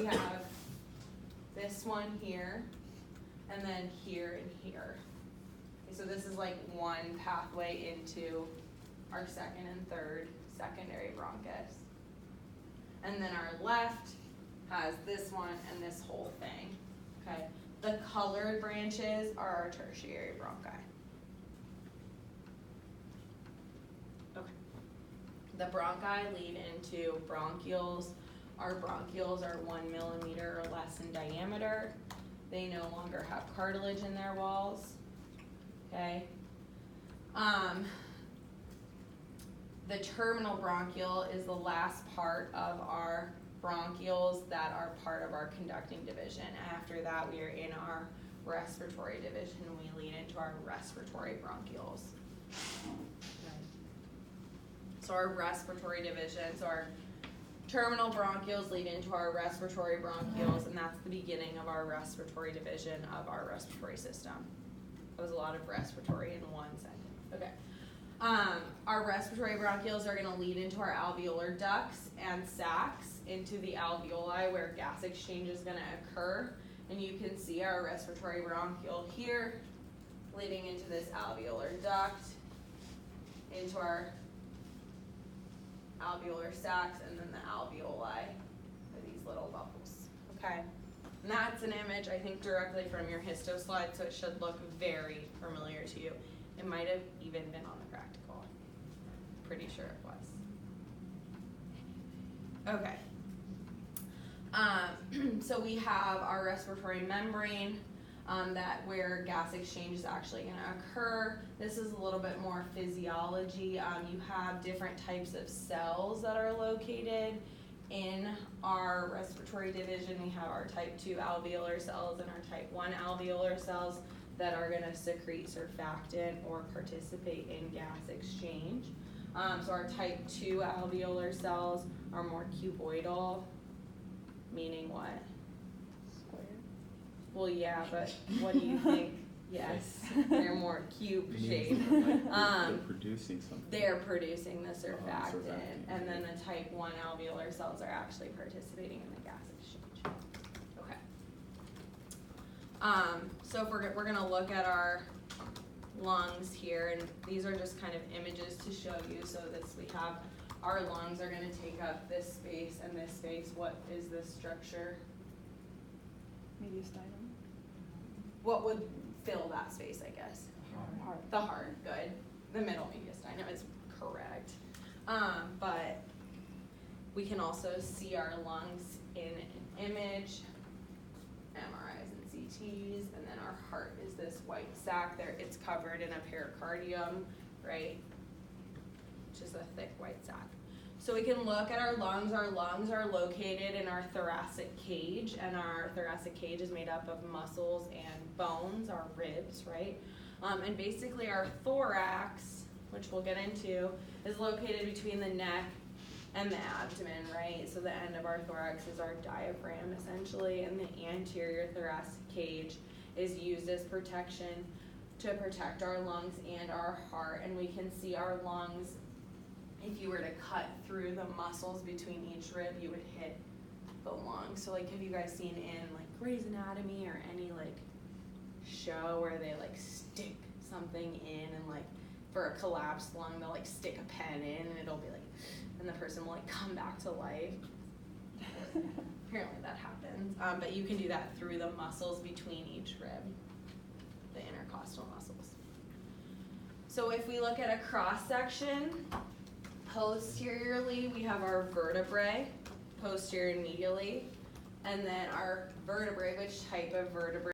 we have this one here, and then here and here. Okay, so this is like one pathway into our second and third secondary bronchus. And then our left has this one and this whole thing, okay? The colored branches are our tertiary bronchi. Okay. The bronchi lead into bronchioles. Our bronchioles are 1 millimeter or less in diameter. They no longer have cartilage in their walls, okay? The terminal bronchiole is the last part of our bronchioles that are part of our conducting division. After that, we are in our respiratory division, and we lead into our respiratory bronchioles. Okay. So our respiratory division, so our terminal bronchioles lead into our respiratory bronchioles, and that's the beginning of our respiratory division of our respiratory system. That was a lot of respiratory in one sentence. Okay. Our respiratory bronchioles are going to lead into our alveolar ducts and sacs into the alveoli where gas exchange is going to occur. And you can see our respiratory bronchiole here leading into this alveolar duct, into our alveolar sacs, and then the alveoli are these little bubbles. Okay? And that's an image, I think, directly from your histo slide, so it should look very familiar to you. It might have even been on the practical. Pretty sure it was. Okay. So we have our respiratory membrane that where gas exchange is actually going to occur. This is a little bit more physiology. You have different types of cells that are located in our respiratory division. We have our type 2 alveolar cells and our type 1 alveolar cells that are going to secrete surfactant or participate in gas exchange. So our type 2 alveolar cells are more cuboidal, meaning what? Square. Well, yeah, but what do you think? Yes, they're more cube shaped. They're producing something. They're producing the surfactant, surfactant. and then the type 1 alveolar cells are actually participating in the gas exchange. Okay. So if we're going to look at our lungs here, and these are just kind of images to show you. So this, we have our lungs are going to take up this space and this space. What is this structure? Mediastinum. What would fill that space, I guess? Heart. The heart, good. The middle mediastinum is correct. But we can also see our lungs in an image, MRIs and CTs, and then our heart is this white sac there. It's covered in a pericardium, right? Which is a thick white sac. So we can look at our lungs. Our lungs are located in our thoracic cage, and our thoracic cage is made up of muscles and bones, our ribs, right? And basically our thorax, which we'll get into, is located between the neck and the abdomen, right? So the end of our thorax is our diaphragm, essentially, and the anterior thoracic cage is used as protection to protect our lungs and our heart. And we can see our lungs. If you were to cut through the muscles between each rib, you would hit the lung. So like, have you guys seen in like Grey's Anatomy or any like show where they like stick something in, and like for a collapsed lung, they'll like stick a pen in and it'll be like, and the person will like come back to life. Apparently that happens. But you can do that through the muscles between each rib, the intercostal muscles. So if we look at a cross section, posteriorly, we have our vertebrae, posterior and medially, and then our vertebrae, which type of vertebrae